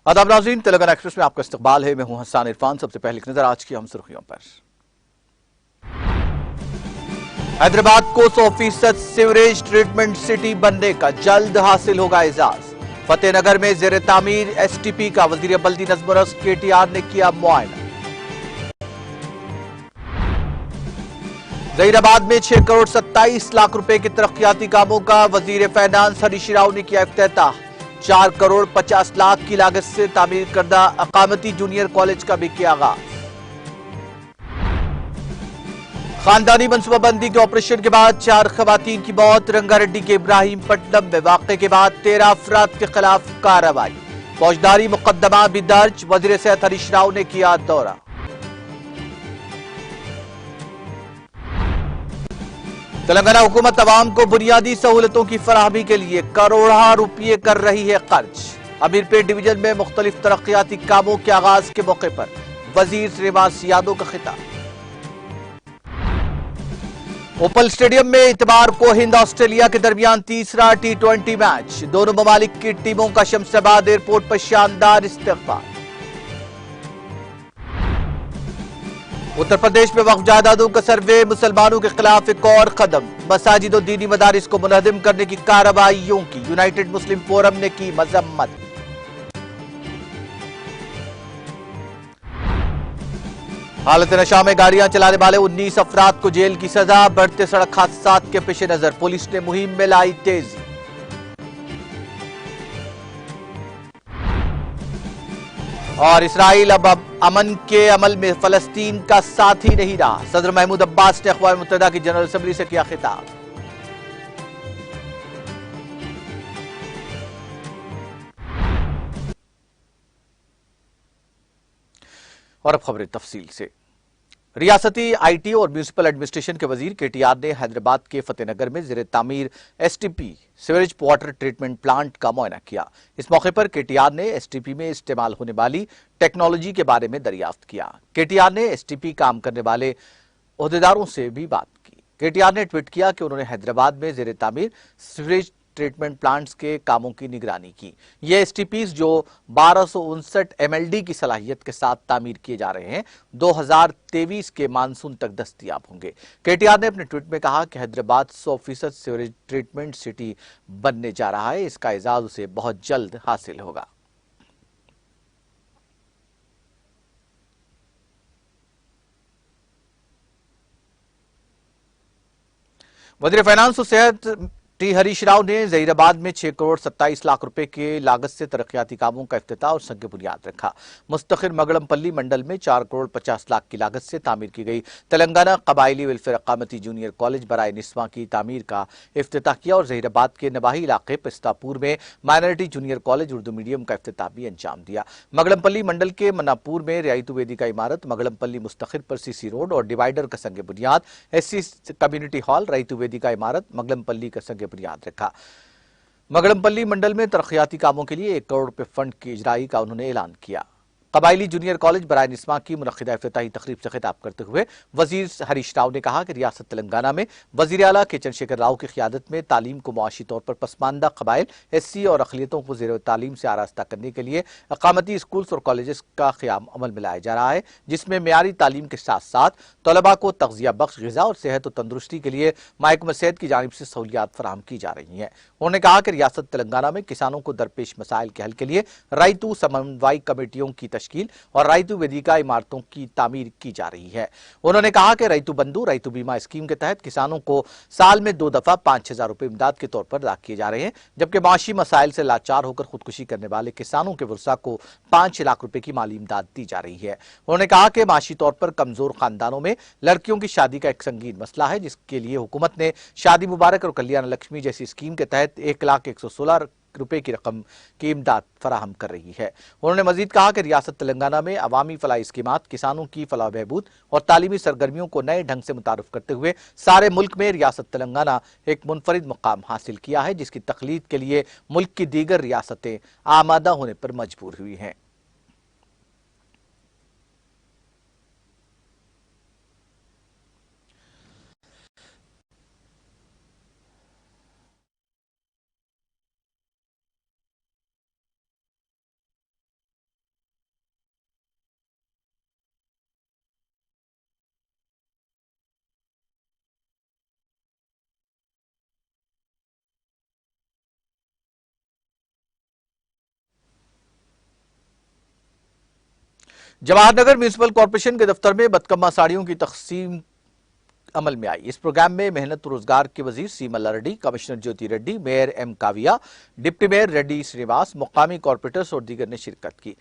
आदाब नाज़रीन, तेलंगाना एक्सप्रेस में आपका इस्तकबाल है। मैं हूं हसन इरफान। सबसे पहले एक नजर आज की हम सुर्खियों पर। हैदराबाद को 100% सीवरेज ट्रीटमेंट सिटी बनने का जल्द हासिल होगा एजाज। फतेहनगर में जेर तामीर एसटीपी का वजीर बल्दी नज़्म और केटीआर ने किया मुआयना। जहीराबाद में 6 करोड़ 27 लाख रुपए के तरक्याती कामों का वजीर फाइनेंस हरीश राव ने किया इफ्तिताह। 4 करोड़ 50 लाख की लागत से तामीर करदा अकामती जूनियर कॉलेज का भी किया आगाज। खानदानी मनसूबाबंदी के ऑपरेशन के बाद 4 खवातीन की मौत। रंगारेड्डी के इब्राहिमपट्टनम में वाकये के बाद 13 अफराद के खिलाफ कार्रवाई। फौजदारी मुकदमा भी दर्ज। वजीर सेहत हरीश राव ने किया दौरा। तेलंगाना हुकूमत अवाम को बुनियादी सहूलतों की फराहमी के लिए करोड़ों रुपये कर रही है खर्च। अमीरपेट डिवीजन में मुख्तलिफ तरक्याती कामों के आगाज के मौके पर वजीर श्रीनिवास यादव का खिताब। ओपल स्टेडियम में इतवार को हिंद ऑस्ट्रेलिया के दरमियान तीसरा T20 मैच। दोनों ममालिक की टीमों का शमशाबाद एयरपोर्ट पर शानदार इस्तकबाल। उत्तर प्रदेश में वक्फ जायदादों का सर्वे, मुसलमानों के खिलाफ एक और कदम। मसाजिद और दीनी मदारिस को मुनहदिम करने की कार्रवाइयों की यूनाइटेड मुस्लिम फोरम ने की मजम्मत। हालत नशा में गाड़ियां चलाने वाले 19 अफराद को जेल की सजा। बढ़ते सड़क हादसात के पेश नजर पुलिस ने मुहिम में लाई तेजी। और इसराइल अब अमन के अमल में फलस्तीन का साथ ही नहीं रहा। सदर महमूद अब्बास ने अक़वाम मुत्तहिदा की जनरल असेंबली से किया खिताब। और अब खबरें तफसील से। रियासती आईटी और म्यूनिसिपल एडमिनिस्ट्रेशन के वजीर केटीआर ने हैदराबाद के फतेहनगर में जेर तामीर STP sewerage water treatment plant का मुआयना किया। इस मौके पर केटीआर ने एसटीपी में इस्तेमाल होने वाली टेक्नोलॉजी के बारे में दरियाफ्त किया। केटीआर ने एसटीपी काम करने वाले ओहदेदारों से भी बात की। केटीआर ने ट्वीट किया कि उन्होंने हैदराबाद में जेर तामीर सीवरेज ट्रीटमेंट प्लांट्स के कामों की निगरानी की। ये एसटीपीज जो 1259 एमएलडी की सलाहियत के साथ तामीर किए जा रहे हैं 2023 के मानसून तक दस्तयाब होंगे। केटीआर ने अपने ट्वीट में कहा कि हैदराबाद 100% सीवरेज ट्रीटमेंट सिटी बनने जा रहा है। इसका एजाज उसे बहुत जल्द हासिल होगा। वजीर फाइनेंस और सेहत हरीश राव ने जहीराबाद में 6 करोड़ 27 लाख रुपए के लागत से तरक्याती कामों का इफ्तिताह और संग बुनियाद रखा। मुस्तखिर मगड़मपल्ली मंडल में 4 करोड़ 50 लाख की लागत से तामीर की गई तेलंगाना कबायली वेलफेयर अकामती जूनियर कॉलेज बराए निस्वां की तामीर का इफ्तिताह किया। और जहीराबाद के नवाही इलाके पिस्तापुर में minority junior college Urdu medium का इफ्तिताह भी अंजाम दिया। मगड़मपल्ली मंडल के मनापुर में रियायतु वेदिका इमारत, मगड़मपल्ली मुस्तखिर पर सीसी रोड और डिवाइडर का संग बुनियाद, एससी कम्युनिटी हॉल, रियायतु वेदिका इमारत, मगड़मपल्ली का संग बुनियाद रखा। मगड़मपल्ली मंडल में तरक्याती कामों के लिए 1 करोड़ रुपए फंड की इजराई का उन्होंने ऐलान किया। कबायली जूनियर कॉलेज बराए निस्वां की मुनक्किदा इफ्तिताही तकरीब से खिताब करते हुए वजीर हरीश राव ने कहा कि रियासत तेलंगाना में वजीर आला के चंद्रशेखर राव की क़ियादत में तालीम को मुआशी तौर पर पसमानदा कबाइल, एससी और अक़लियतों को ज़ेर तालीम से आरास्ता करने के लिए अकामती स्कूल्स और कॉलेजेस का क़याम अमल में लाया जा रहा है, जिसमें मेयारी तालीम के साथ साथ तलबा को तग़ज़िया बख्श ग़िज़ा और सेहत और तंदुरुस्ती के लिए महकमा सेहत की जानिब से सहूलियात फराहम की जा रही हैं। उन्होंने कहा कि रियासत तेलंगाना में किसानों को दरपेश मसाइल के हल के लिए रायतू समन्वय कमेटियों की तश्कील और रायतू वेदिका इमारतों की तामीर की जा रही है। उन्होंने कहा कि रायतू बंधु रायतू बीमा स्कीम के तहत किसानों को साल में 2 दफा 5,000 रुपए इमदाद के तौर पर अदा किए जा रहे हैं, जबकि माशी मसाइल से लाचार होकर खुदकुशी करने वाले किसानों के वर्सा को 5 लाख रुपए की माली इमदाद दी जा रही है। उन्होंने कहा कि माशी तौर पर कमजोर खानदानों में लड़कियों की शादी का एक संगीन मसला है, जिसके लिए हुकूमत ने शादी मुबारक और कल्याण लक्ष्मी जैसी स्कीम के तहत 1,116 रुपए की रकम की इमदाद फराहम कर रही है। उन्होंने मजीद कहा कि रियासत तेलंगाना में अवामी फलाही स्कीमात किसानों की फलाह बहबूद और तालीमी सरगर्मियों को नए ढंग से मुतारुफ करते हुए सारे मुल्क में रियासत तेलंगाना एक मुनफरिद मुकाम हासिल किया है, जिसकी तखलीद के लिए मुल्क की दीगर रियासतें आमादा होने पर मजबूर हुई हैं। जवाहर नगर म्यूनिसिपल कॉर्पोरेशन के दफ्तर में बदकम्मा साड़ियों की तकसीम अमल में आई। इस प्रोग्राम में मेहनत रोजगार के वजीर C Malla Reddy, commissioner Jyothi Reddy, mayor M Kavya, deputy mayor Reddy Srinivas, मुकामी कॉर्पोरेटर्स और दीगर ने शिरकत की।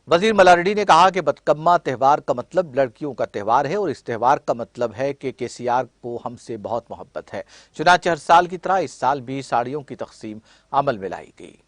वजीर मल्लारेड्डी ने कहा कि बदकम्मा त्यौहार का मतलब लड़कियों का त्यौहार है और इस त्यौहार का मतलब है कि केसीआर को हमसे बहुत मोहब्बत है। चुनांचे हर साल की तरह इस साल भी साड़ियों की तकसीम अमल में लाई गई।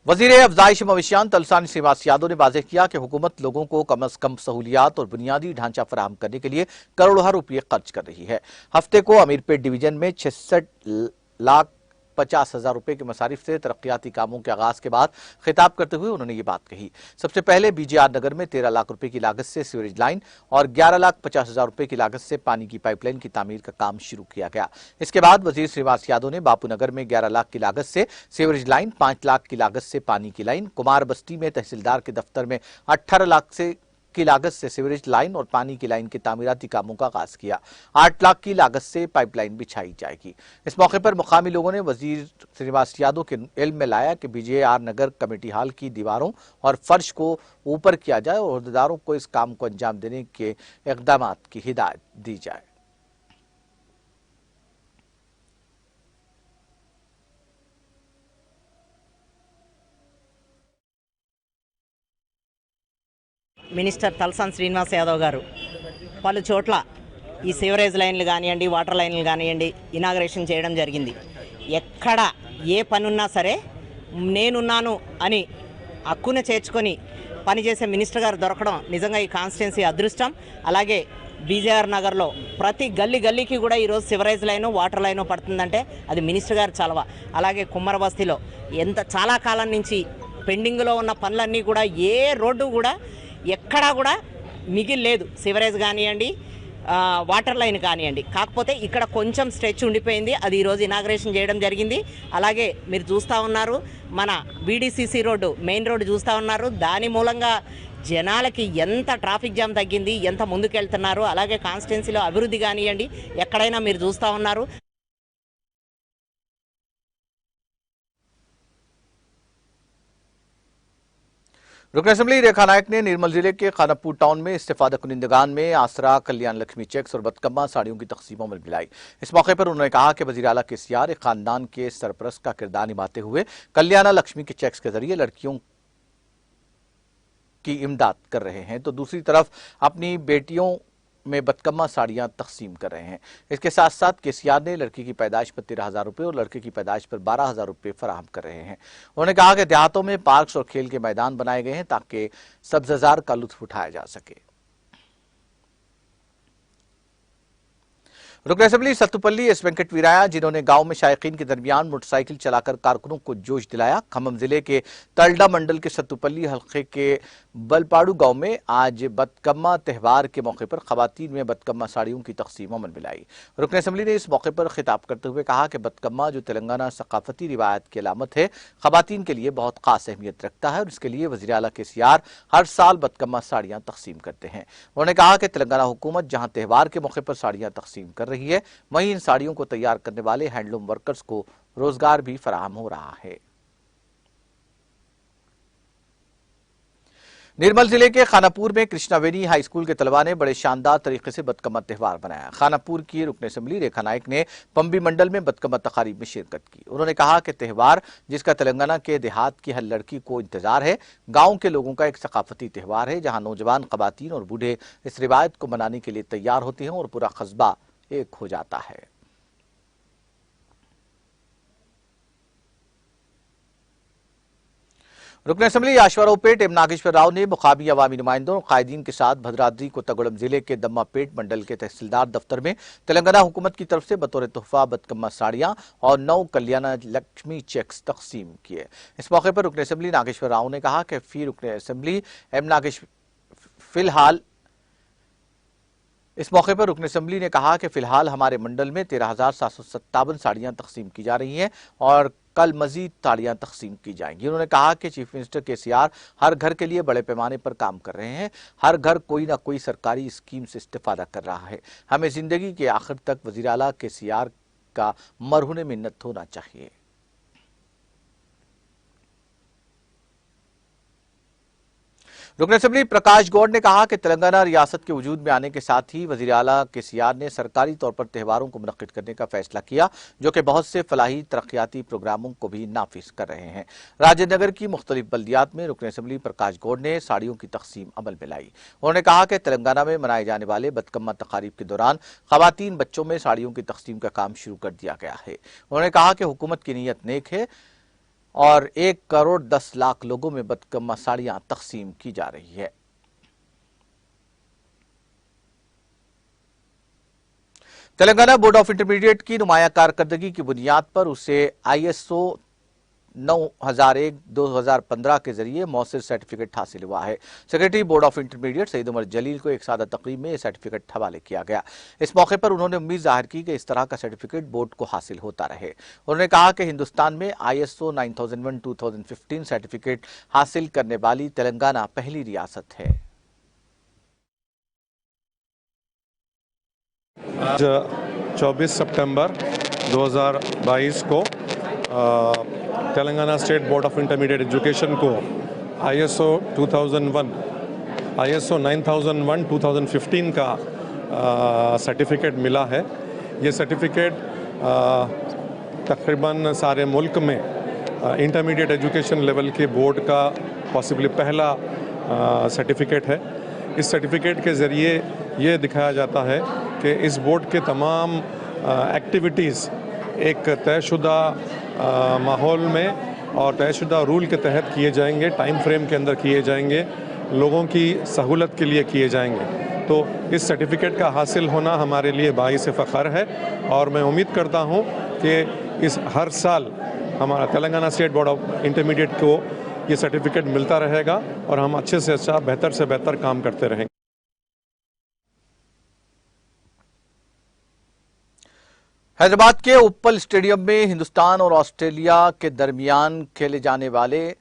वजीर अफजाइश मवेशियान तलसानी श्रीनिवास यादव ने वाज़ेह किया कि हुकूमत लोगों को कम अज कम सहूलियात और बुनियादी ढांचा फराहम करने के लिए करोड़ों रुपये खर्च कर रही है। हफ्ते को अमीरपेट डिवीजन में 66,50,000 रुपए के मसारिफ से तरक्याती कामों के आगाज के बाद खिताब करते हुए उन्होंने ये बात कही। सबसे पहले बीजीआर नगर में 13 लाख रुपए की लागत से सीवरेज लाइन और 11,50,000 रुपए की लागत से पानी की पाइपलाइन की तामीर का काम शुरू किया गया। इसके बाद वजीर श्रीनिवास यादव ने बापू नगर में 11 लाख की लागत से सीवरेज लाइन, 5 लाख की लागत से पानी की लाइन, कुमार बस्ती में तहसीलदार के दफ्तर में 18 लाख की लागत से सीवरेज लाइन और पानी की लाइन के तामीराती कामों का आगाज किया। 8 लाख की लागत से पाइपलाइन बिछाई जाएगी। इस मौके पर मुकामी लोगों ने वजीर श्रीनिवास यादव के इल्म में लाया कि बीजेआर नगर कमेटी हाल की दीवारों और फर्श को ऊपर किया जाए और अहदेदारों को इस काम को अंजाम देने के इकदाम की हिदायत दी जाए। మినిస్టర్ తలసాని శ్రీనివాస్ యాదవ్ గారు పలు చోట్ల ఈ సివరేజ్ లైన్లు కానివ్వండి, వాటర్ లైన్లు కానివ్వండి ఇనాగరేషన్ చేయడం జరిగింది. ఎక్కడ ఏ పనున్నా సరే నేనున్నాను అని హక్కున చేర్చుకొని పనిచేసే మినిస్టర్ గారు దొరకడం నిజంగా ఈ కాన్స్టిట్యున్సీ అదృష్టం. అలాగే బీజేఆర్ నగర్లో ప్రతి గల్లీకి కూడా ఈరోజు సివరేజ్ లైను, వాటర్ లైను పడుతుందంటే అది మినిస్టర్ గారు చలవ. అలాగే కుమ్మర బస్తీలో చాలా కాలం నుంచి పెండింగ్లో ఉన్న పనులన్నీ కూడా ఏ రోడ్డు కూడా ఎక్కడా కూడా మిగిలేదు. సివరేజ్ కానివ్వండి, వాటర్ లైన్ కానివ్వండి. కాకపోతే ఇక్కడ కొంచెం స్ట్రెచ్ ఉండిపోయింది. అది ఈరోజు ఇనాగ్రేషన్ చేయడం జరిగింది. అలాగే మీరు చూస్తూ ఉన్నారు మన బీడీసీసీ రోడ్డు, మెయిన్ రోడ్డు చూస్తూ ఉన్నారు. దాని మూలంగా జనాలకి ఎంత ట్రాఫిక్ జామ్ తగ్గింది, ఎంత ముందుకెళ్తున్నారు. అలాగే కాన్స్టిట్యున్సీలో అభివృద్ధి కానివ్వండి ఎక్కడైనా మీరు చూస్తూ ఉన్నారు. रुकन असेंबली रेखा नायक ने निर्मल जिले के खानापुर टाउन में इस्तेफादा कुनिंदगान में आसरा, कल्याण लक्ष्मी चेक्स और बदकम्मा साड़ियों की तकसीमों में मिलाई। इस मौके पर उन्होंने कहा कि वजीर आला केसीआर एक खानदान के सरपरस्त का किरदार निभाते हुए कल्याण लक्ष्मी के चेक्स के जरिए लड़कियों की इमदाद कर रहे हैं, तो दूसरी तरफ अपनी बेटियों में बदकम्मा साड़ियां तकसीम कर रहे हैं। इसके साथ साथ केसीआर ने लड़की की पैदाइश पर 13,000 रुपये और लड़के की पैदाइश पर 12,000 रुपये फराहम कर रहे हैं। उन्होंने कहा कि देहातों में पार्क्स और खेल के मैदान बनाए गए हैं ताकि सब्ज़जार का लुत्फ उठाया जा सके। रुकन असेंबली सत्तुपल्ली एस वेंकट वीराया, जिन्होंने गांव में शायकीन के दरमियान मोटरसाइकिल चलाकर कारकुनों को जोश दिलाया। खम्मम जिले के तलडा मंडल के सत्तुपल्ली हल्के के बलपाड़ू गांव में आज बदकम्मा त्यौहार के मौके पर खवातीन में बदकम्मा साड़ियों की तकसीम अमल मिलाई। रुकन असेंबली ने इस मौके पर खिताब करते हुए कहा कि बदकम्मा जो तेलंगाना सकाफती रिवायत की अलामत है, खवातीन के लिए बहुत खास अहमियत रखता है और इसके लिए वज़ीर आला केसीआर हर साल बदकम्मा साड़ियाँ तकसीम करते हैं। उन्होंने कहा कि तेलंगाना हुकूमत जहाँ त्यौहार के मौके पर साड़ियाँ तकसीम कर रही है, वहीं इन साड़ियों को तैयार करने वाले हैंडलूम वर्कर्स को रोजगार भी फराहम हो रहा है। निर्मल जिले के खानापुर में कृष्णावेनी हाई स्कूल के तलबा ने बड़े शानदार तरीके से बदकम्मा त्यौहार मनाया। खानापुर की रुकन असेंबली रेखा नायक ने पंबी मंडल में बदकम्मा तकारीब में शिरकत की। उन्होंने कहा कि त्यौहार जिसका तेलंगाना के देहात की हर लड़की को इंतजार है, गांव के लोगों का एक सकाफती त्यौहार है जहां नौजवान, खवातीन और बूढ़े इस रिवायत को मनाने के लिए तैयार होते हैं और पूरा कस्बा एक हो जाता है। रुकन असेंबली आश्वारावपेट एम नागेश्वर राव ने मुकामी अवामी नुमाइंदों और कायदीन के साथ भद्राद्री कोत्तागुड़म जिले के दम्मापेट मंडल के तहसीलदार दफ्तर में तेलंगाना हुकूमत की तरफ से बतौर तोहफा बदकम्मा साड़ियां और 9 कल्याण लक्ष्मी चेक्स तकसीम किए। इस मौके पर रुकन असेंबली नागेश्वर राव ने कहा कि फी रुकन असेंबली एम नागेश्वर इस मौके पर रुकन असेंबली ने कहा कि फिलहाल हमारे मंडल में 13,757 साड़ियां तकसीम की जा रही हैं और कल मजीद साड़ियां तकसीम की जाएंगी। उन्होंने कहा कि चीफ मिनिस्टर केसीआर हर घर के लिए बड़े पैमाने पर काम कर रहे हैं। हर घर कोई ना कोई सरकारी स्कीम से इस्तेफादा कर रहा है। हमें जिंदगी के आखिर तक वजीर आला केसीआर का मरहून मिन्नत होना चाहिए। रुकन असेंबली प्रकाश गौड़ ने कहा कि तेलंगाना रियासत के वजूद में आने के साथ ही वजीर आला केसीआर ने सरकारी तौर पर त्योहारों को मुनक्किद करने का फैसला किया, जो कि बहुत से फलाही तरक्याती प्रोग्रामों को भी नाफिज कर रहे हैं। राजेंद्र नगर की मुख्तलिफ बल्दियात में रुकन असेंबली प्रकाश गौड़ ने साड़ियों की तकसीम अमल में लाई। उन्होंने कहा कि तेलंगाना में मनाए जाने वाले बदकम्मा तकारीब के दौरान खवातीन बच्चों में साड़ियों की तकसीम का काम शुरू कर दिया गया है। उन्होंने कहा कि हुकूमत की नीयत नेक है और 1 करोड़ 10 लाख लोगों में बदकम्मा साड़ियां तकसीम की जा रही है। तेलंगाना बोर्ड ऑफ इंटरमीडिएट की नुमाया कारकर्दगी की बुनियाद पर उसे ISO 9001-2015 के जरिए मौसर सर्टिफिकेट हासिल हुआ है। Secretary board of intermediate Syed Umar Jaleel को एक सादा तकरीब में यह सर्टिफिकेट हवाले किया गया। इस मौके पर उन्होंने उम्मीद जाहिर की कि इस तरह का सर्टिफिकेट बोर्ड को हासिल होता रहे। उन्होंने कहा कि हिंदुस्तान में ISO 9001-2015 सर्टिफिकेट हासिल करने वाली तेलंगाना पहली रियासत है। आज 24 सितंबर 2022 को Telangana state board of intermediate education को ISO 9001-2015 का सर्टिफिकेट मिला है। ये सर्टिफिकेट तकरीबन सारे मुल्क में इंटरमीडिएट एजुकेशन लेवल के बोर्ड का पॉसिबली पहला सर्टिफिकेट है। इस सर्टिफिकेट के ज़रिए ये दिखाया जाता है कि इस बोर्ड के तमाम एक्टिविटीज़ एक तयशुदा माहौल में और तयशुदा रूल के तहत किए जाएंगे, टाइम फ्रेम के अंदर किए जाएंगे, लोगों की सहूलत के लिए किए जाएंगे। तो इस सर्टिफिकेट का हासिल होना हमारे लिए बाइस फ़ख्र है और मैं उम्मीद करता हूँ कि इस हर साल हमारा Telangana state board of intermediate को ये सर्टिफिकेट मिलता रहेगा और हम अच्छे से अच्छा, बेहतर से बेहतर काम करते रहेंगे। हैदराबाद के उप्पल स्टेडियम में हिंदुस्तान और ऑस्ट्रेलिया के दरमियान खेले जाने वाले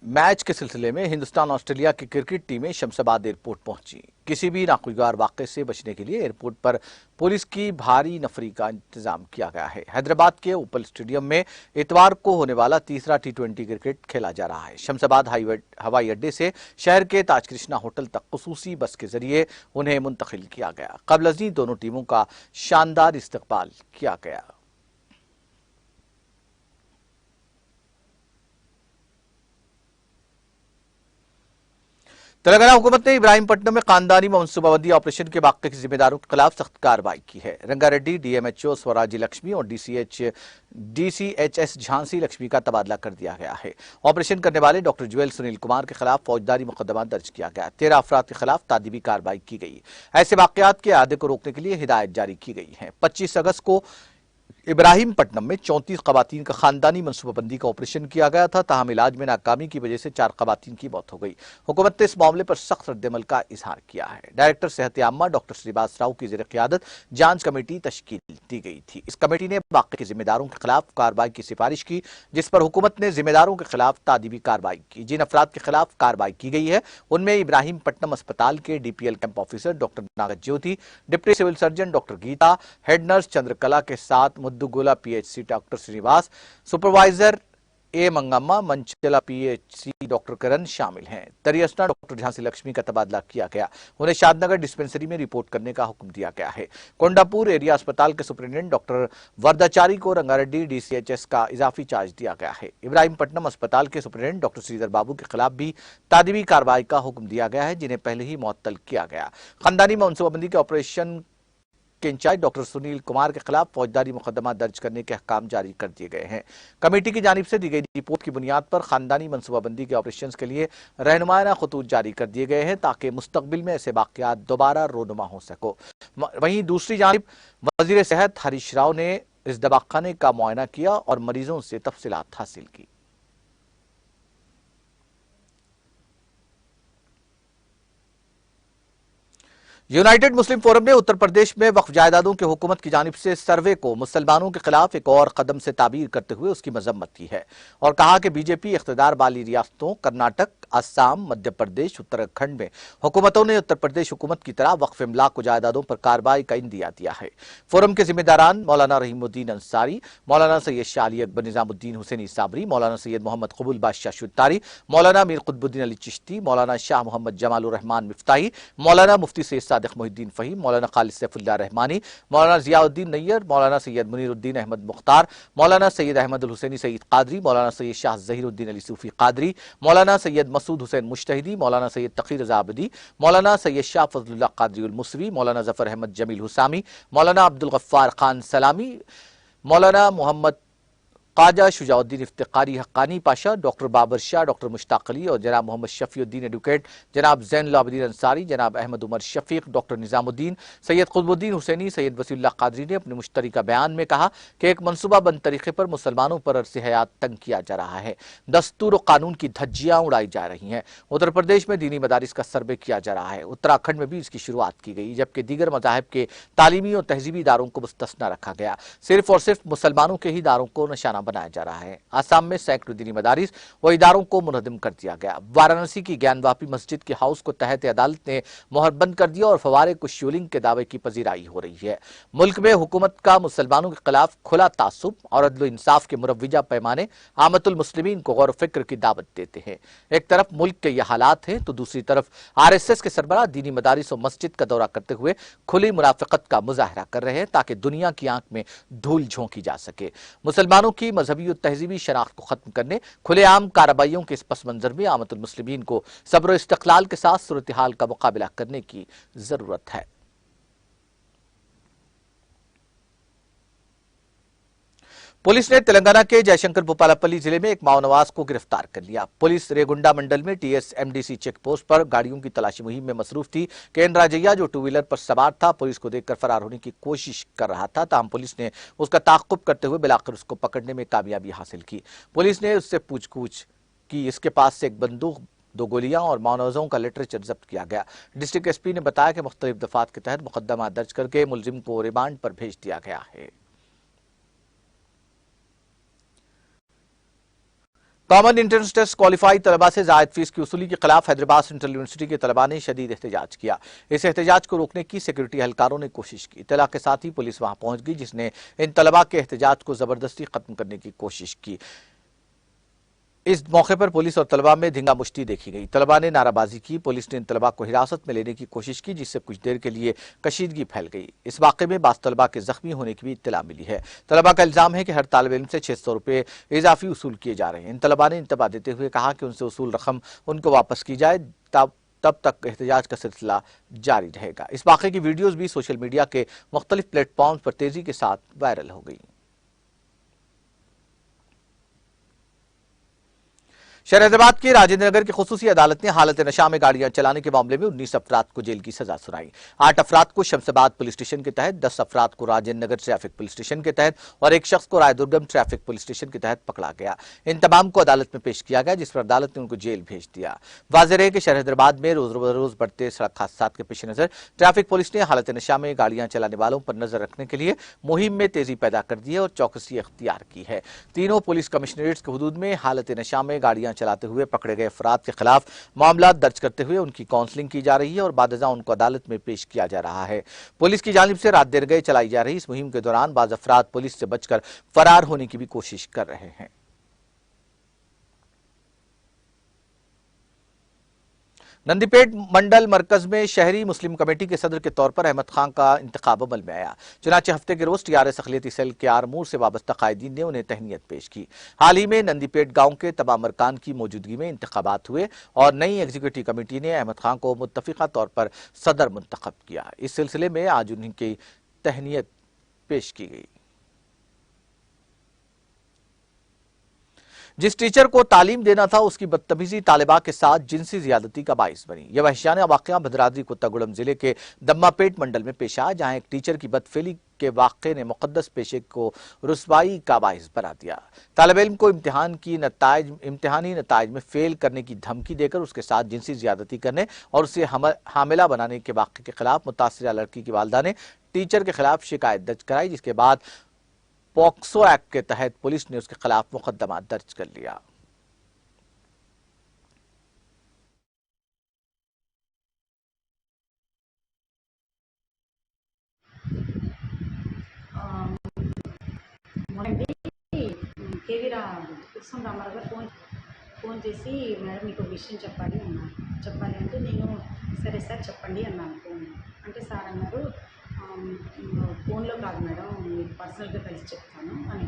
मैच के सिलसिले में हिंदुस्तान ऑस्ट्रेलिया की क्रिकेट टीमें शमशाबाद एयरपोर्ट पहुंची। किसी भी नाखुशगवार वाक़े से बचने के लिए एयरपोर्ट पर पुलिस की भारी नफरी का इंतजाम किया गया है। हैदराबाद के उप्पल स्टेडियम में इतवार को होने वाला तीसरा T20 क्रिकेट खेला जा रहा है। शमशाबाद हवाई अड्डे से शहर के ताज कृष्णा होटल तक खुसूसी बस के जरिए उन्हें मुंतकिल किया गया। क़ब्ल अज़ीं दोनों टीमों का शानदार इस्तकबाल किया गया। तेलंगाना हुकूमत ने इब्राहिमपट्टनम में खानदानी मनसूबाबंदी ऑपरेशन के वाक़े के जिम्मेदारों के खिलाफ सख्त कार्रवाई की है। रंगारेड्डी DMHO स्वराज्य लक्ष्मी और DCHS झांसी लक्ष्मी का तबादला कर दिया गया है। ऑपरेशन करने वाले डॉक्टर ज्वेल सुनील कुमार के खिलाफ फौजदारी मुकदमा दर्ज किया गया। 13 अफराद के खिलाफ तादीबी कार्रवाई की गई। ऐसे वाक़यात के आदे को रोकने के लिए हिदायत जारी की गई है। 25 अगस्त को इब्राहिमपट्टनम में 34 खवातीन का खानदानी मनसूबाबंदी का ऑपरेशन किया गया था, ताहम इलाज में नाकामी की वजह से 4 खवातीन की मौत हो गई। हुकूमत ने इस मामले पर सख्त रद्दमल का इजहार किया है। डायरेक्टर सेहत आम्मा डॉक्टर श्रीवास राव की ज़ेर क़ियादत जांच कमेटी तश्कील दी गई थी। इस कमेटी ने वाक़े के जिम्मेदारों के खिलाफ कार्रवाई की सिफारिश की, जिस पर हुकूमत ने जिम्मेदारों के खिलाफ तादीबी कार्रवाई की। जिन अफराद के खिलाफ कार्रवाई की गई है उनमें इब्राहिमपट्टनम अस्पताल के DPL camp officer doctor Nagath Jyothi, deputy civil surgeon doctor Geeta, head nurse Chandrakala के साथ Muddugola PHC doctor Srinivas, supervisor A Mangamma, Manchala PHC doctor Karan शामिल हैं। तरियसना डॉक्टर झांसी लक्ष्मी का तबादला किया गया। उन्हें शादनगर डिस्पेंसरी में रिपोर्ट करने का हुक्म दिया गया है। कोंडापुर एरिया अस्पताल के सुपरिटेंडेंट डॉक्टर वरदाचारी को रंगारेड्डी DCHS का इजाफी चार्ज दिया गया है। इब्राहिमपट्टनम अस्पताल के सुपरिटेंडेंट डॉक्टर श्रीधर बाबू के खिलाफ भी तादीबी कार्रवाई का हुक्म दिया गया है, जिन्हें पहले ही मुअत्तल किया गया। खानदानी मनसूबाबंदी के ऑपरेशन के इंचार्ज डॉक्टर सुनील कुमार के खिलाफ फौजदारी मुकदमा दर्ज करने के अहकाम जारी कर दिए गए हैं। कमेटी की जानिब से दी गई रिपोर्ट की बुनियाद पर खानदानी मनसूबाबंदी के ऑपरेशन के लिए रहनुमाना खतूत जारी कर दिए गए हैं, ताकि मुस्तकबिल में ऐसे वाक़यात दोबारा रोनुमा हो सको। वहीं दूसरी जानिब वजीर सेहत हरीश राव ने इस दवाखाने का मुआयना किया और मरीजों से तफसीलात हासिल की। यूनाइटेड मुस्लिम फोरम ने उत्तर प्रदेश में वक्फ जायदादों के हुकूमत की जानिब से सर्वे को मुसलमानों के खिलाफ एक और कदम से ताबीर करते हुए उसकी मजम्मत की है और कहा कि बीजेपी इख्तिदार वाली रियासतों कर्नाटक, असम, मध्य प्रदेश, उत्तराखंड में हुकूमतों ने उत्तर प्रदेश हुकूमत की तरह वक्फ इमलाक को जायदादों पर कार्रवाई का इंदिया दिया है। फोरम के जिम्मेदारान मौलाना रहीमुद्दीन अंसारी, मौलाना सैयद शाह अली अकबर निजामुद्दीन हुसैनी साबरी, मौलाना सैयद मोहम्मद कबूल बादशाह शुत्तारी, मौलाना मीर कुतुबुद्दीन अली चिश्ती, मौलाना शाह मोहम्मद जमालुर रहमान मिफ्ताही, मौलाना मुफ्ती सैयद सादिक मोहिद्दीन फहीम, मौलाना खालिद सैफुल्लाह रहमानी, मौलाना जियाउद्दीन नैयर, मौलाना सैयद मुनीरुद्दीन अहमद मुख्तार, मौलाना सैयद अहमद अल हुसैनी सईद कादरी, मौलाना सैयद शाह जहीरुद्दीन अली सूफी कादरी, मौलाना सैयद मसूद हुसैन मुश्तहिदी, मौलाना सैयद तकीर रज़ा आबदी, मौलाना सैयद शाह फजलुल्लाह कादरी उल मुसवी, मौलाना जफर अहमद जमील हुसामी, मौलाना अब्दुल गफ्फार खान सलामी, मौलाना मोहम्मद ख्वाजा शुजाउद्दीन इफ्तिकारी हक्कानी पाशा, डॉक्टर बाबर शाह, डॉक्टर मुश्ताक अली और जनाब मोहम्मद शफीउद्दीन एडवोकेट, जनाब जैनुल आबिदीन अंसारी, जनाब अहमद उमर शफीक, डॉक्टर निजामुद्दीन, सैयद कुतुबुद्दीन हुसैनी, सैयद वसीउल्लाह कादरी ने अपने मुश्तरका बयान में कहा कि एक मनसूबाबंद तरीके पर मुसलमानों पर अरसे हयात तंग किया जा रहा है, दस्तूर और कानून की धज्जियां उड़ाई जा रही हैं। उत्तर प्रदेश में दीनी मदारिस का सर्वे किया जा रहा है, उत्तराखंड में भी इसकी शुरुआत की गई, जबकि दीगर मज़ाहिब के तालीमी और तहजीबी इदारों को मुस्तस्ना रखा गया। सिर्फ और सिर्फ मुसलमानों के ही इदारों को निशाना बनाया जा रहा है। आसाम में सैकड़ों दीनी मदारिस व इदारों को मुनहदम कर दिया गया। वाराणसी की ज्ञानवापी मस्जिद के हाउस को तहत अदालत ने मोहर बंद कर दिया और फवारे को शिवलिंग के दावे की पजीराई हो रही है। मुल्क में हुकूमत का मुसलमानों के खिलाफ खुला तासुब और अदल इंसाफ के मुरव्विजा पैमाने आमतुल मुस्लिमीन को गौर फिक्र की दावत देते हैं। एक तरफ मुल्क के ये हालात हैं तो दूसरी तरफ RSS के सरबराह दीनी मदारिस और मस्जिद का दौरा करते हुए खुली मुनाफिकत का मुजाहरा कर रहे हैं ताकि दुनिया की आंख में धूल झोंकी जा सके। मुसलमानों की मजहबी और तहजीबी शनाख्त को खत्म करने, खुलेआम कार्रवाइयों के इस पस मंजर में आमतुल मुस्लिमीन को सब्र इस्तक़लाल के साथ सूरत हाल का मुकाबला करने की जरूरत है। पुलिस ने तेलंगाना के जयशंकर भूपालपल्ली जिले में एक माओनवाज को गिरफ्तार कर लिया। पुलिस रेगुंडा मंडल में TSMDC चेक पोस्ट पर गाड़ियों की तलाशी मुहिम में मसरूफ थी। केन राजैया जो टू व्हीलर पर सवार था पुलिस को देखकर फरार होने की कोशिश कर रहा था, ताहम पुलिस ने उसका ताक़ुब करते हुए बिलाकर उसको पकड़ने में कामयाबी हासिल की। पुलिस ने उससे पूछताछ की, इसके पास से एक बंदूक, 2 गोलियां और माओनवाजों का लिटरेचर जब्त किया गया। डिस्ट्रिक्ट SP ने बताया कि मुख्तलिफ दफात के तहत मुकदमा दर्ज करके मुलजिम को रिमांड पर भेज दिया गया है। कॉमन एंट्रेंस टेस्ट क्वालिफाई तलबा से जायद फीस की वसूली के खिलाफ हैदराबाद सेंट्रल यूनिवर्सिटी के तलबा ने शदीद एहतजाज किया। इस एहतजाज को रोकने की सिक्योरिटी एहलकारों ने कोशिश की। इत्तला के साथ ही पुलिस वहां पहुंच गई, जिसने इन तलबा के एहतजाज को जबरदस्ती खत्म करने की कोशिश की। इस मौके पर पुलिस और तलबा में धिंगा मुश्ती देखी गई। तलबा ने नाराबाजी की। पुलिस ने इन तलबा को हिरासत में लेने की कोशिश की, जिससे कुछ देर के लिए कशीदगी फैल गई। इस वाक़े में बास तलबा के जख्मी होने की भी इत्तला मिली है। तलबा का इल्जाम है कि हर तालिब इल्म से 600 रुपये इजाफी वसूल किए जा रहे हैं। इन तलबा ने इंतबा देते हुए कहा कि उनसे वसूल रकम उनको वापस की जाए, तब तक एहतजाज का सिलसिला जारी रहेगा। इस वाक़े की वीडियोज भी सोशल मीडिया के मुख्तलिफ प्लेटफॉर्म पर तेजी के साथ वायरल हो गई। शहर हैदराबाद के राजेंद्र नगर की खुसूसी अदालत ने हालत नशा में गाड़ियां चलाने के मामले में 19 अफराद को जेल की सजा सुनाई। 8 अफराद को शमशाबाद पुलिस स्टेशन के तहत, 10 अफराद को Rajendra Nagar traffic police station के तहत और एक शख्स को रायदुर्गम ट्रैफिक पुलिस स्टेशन के तहत पकड़ा गया। इन तमाम को अदालत में पेश किया गया, जिस पर अदालत ने उनको जेल भेज दिया। वाज़ेह रहे कि शहर हैदराबाद में रोज बरोज बढ़ते सड़क हादसात के पेश नजर ट्रैफिक पुलिस ने हालत नशा में गाड़ियां चलाने वालों पर नजर रखने के लिए मुहिम में तेजी पैदा कर दी है और चौकसी अख्तियार की है। तीनों पुलिस कमिश्नरेट्स के हुदूद में हालत नशा में गाड़ियां चलाते हुए पकड़े गए अफराद के खिलाफ मामला दर्ज करते हुए उनकी काउंसलिंग की जा रही है और बादजा उनको अदालत में पेश किया जा रहा है। पुलिस की जानिब से रात देर गए चलाई जा रही इस मुहिम के दौरान बाज अफराद पुलिस से बचकर फरार होने की भी कोशिश कर रहे हैं। नंदीपेट मंडल मरकज में शहरी मुस्लिम कमेटी के सदर के तौर पर अहमद खान का इंतखाब अमल में आया। चुनाचे हफ्ते के रोज TRS अखिलती सेल के आरमूर से वाबस्ता कायदीन ने उन्हें तहनीत पेश की। हाल ही में नंदीपेट गांव के तमाम अरकान की मौजूदगी में इंतखाबात हुए और नई एग्जीक्यूटिव कमेटी ने अहमद खान को मुत्तफिका तौर पर सदर मुंतखब किया। इस सिलसिले में आज उनकी तहनीत पेश की गई। जिस टीचर को तालीम देना था उसकी बदतमीजी तालिबा के साथ जिनसी ज्यादती का बाइस बनी। यह वहशियाना वाकया भद्राद्री कोत्तागुड़म जिले के दम्मापेट मंडल में पेश आया, जहां एक टीचर की बदफेली के वाक़े ने मुक़द्दस पेशे को रुसवाई का बाइस बना दिया। तालिब इल्म को इम्तिहानी नताइज में फेल करने की धमकी देकर उसके साथ जिनसी ज्यादती करने और उसे हामिला बनाने के वाक़े के खिलाफ मुतासिरा लड़की की वालिदा ने टीचर के खिलाफ शिकायत दर्ज कराई, जिसके बाद पॉक्सो एक्ट के तहत पुलिस ने उसके खिलाफ मुकदमा दर्ज कर लिया। కేవీ కృష్ణ రామారావు గారు ఫోన్ చేసి మేడం మీకు ఒక విషయం చెప్పాలి అన్నారు. చెప్పాలి అంటే నేను సరే సార్ చెప్పండి అన్నాను ఫోన్. అంటే సార్ అన్నారు ఫోన్లో కాదు మేడం మీకు పర్సనల్గా కలిసి చెప్తాను అని.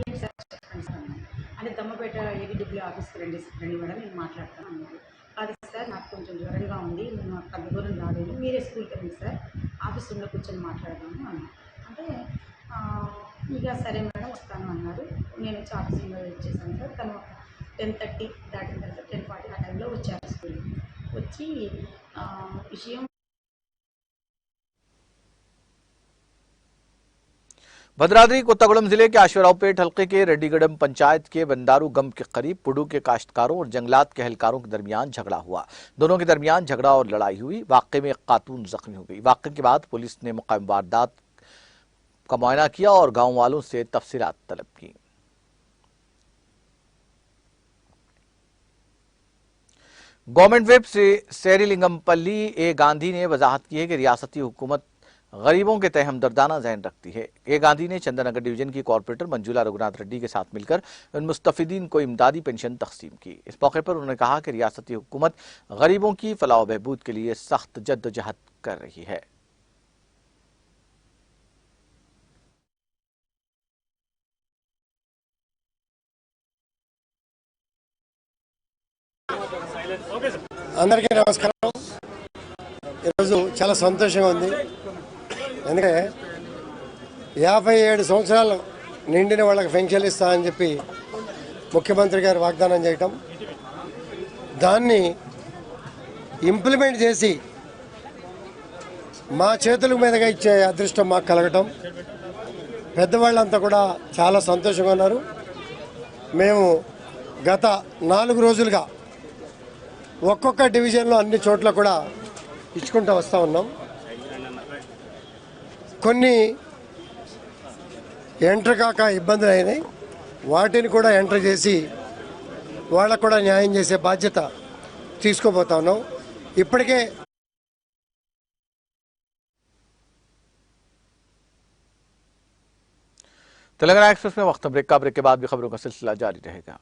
ఏంటి సార్ చెప్పండి సార్ అన్నాను. అంటే దమ్మపేట ఏడబ్ల్యూ ఆఫీస్కి రండి మేడం నేను మాట్లాడతాను అన్నారు. కాదు సార్ నాకు కొంచెం జ్వరంగా ఉంది, నేను అంత దూరం రాలేదు, మీరే స్కూల్కి రండి సార్ ఆఫీస్ రూమ్లో కూర్చొని మాట్లాడదాము అని. అంటే ఇక సరే మేడం వస్తాను అన్నారు. నేను వచ్చి ఆఫీస్ రూమ్లో వెయిట్ చేశాను సార్. తను 10:30 దాటిన తర్వాత 10:40 ఆ టైంలో వచ్చారు స్కూల్కి. వచ్చి విషయం भद्राद्री कोत्तागुड़म जिले के आश्वरावपेट हल्के के रेड्डीगढ़म पंचायत के बंदारू गम के करीब पुडू के काश्तकारों और जंगलात के एहलकारों के दरमियान झगड़ा हुआ। दोनों के दरमियान झगड़ा और लड़ाई हुई। वाकये में एक खातून जख्मी हो गई। वाकये के बाद पुलिस ने मकाम वारदात का मुआयना किया और गांव वालों से तफसीलात तलब की। गवर्नमेंट व्हिप सेरिलिंगमपल्ली ए गांधी ने वजाहत की है कि रियासती हुकूमत गरीबों के तय हमदर्दाना ज़हन रखती है। ए गांधी ने चंदनगर डिवीजन की कॉरपोरेटर मंजुला रघुनाथ रेड्डी के साथ मिलकर उन मुस्तफिदीन को इमदादी पेंशन तकसीम की। इस मौके पर उन्होंने कहा कि रियासती हुकूमत गरीबों की फलाह बहबूद के लिए सख्त जद्दोजहद कर रही है। అందరికీ నమస్కారం. ఈరోజు చాలా సంతోషంగా ఉంది. ఎందుకంటే 57 సంవత్సరాలు నిండిన వాళ్ళకి పెన్షన్ ఇస్తా అని చెప్పి ముఖ్యమంత్రి గారు వాగ్దానం చేయటం, దాన్ని ఇంప్లిమెంట్ చేసి మా చేతుల మీదుగా ఇచ్చే అదృష్టం మాకు కలగటం, పెద్దవాళ్ళంతా కూడా చాలా సంతోషంగా ఉన్నారు. మేము గత 4 రోజులుగా ఒక్కొక్క డివిజన్లో అన్ని చోట్ల కూడా ఇచ్చుకుంటూ వస్తూ ఉన్నాం. కొన్ని ఎంటర్ కాక ఇబ్బందులు అయినాయి, వాటిని కూడా ఎంటర్ చేసి వాళ్ళకు కూడా న్యాయం చేసే బాధ్యత తీసుకోబోతా ఉన్నాం. ఇప్పటికే तेलंगाना एक्सप्रेस में वक्त ब्रेक के बाद भी खबरों का सिलसिला जारी रहेगा।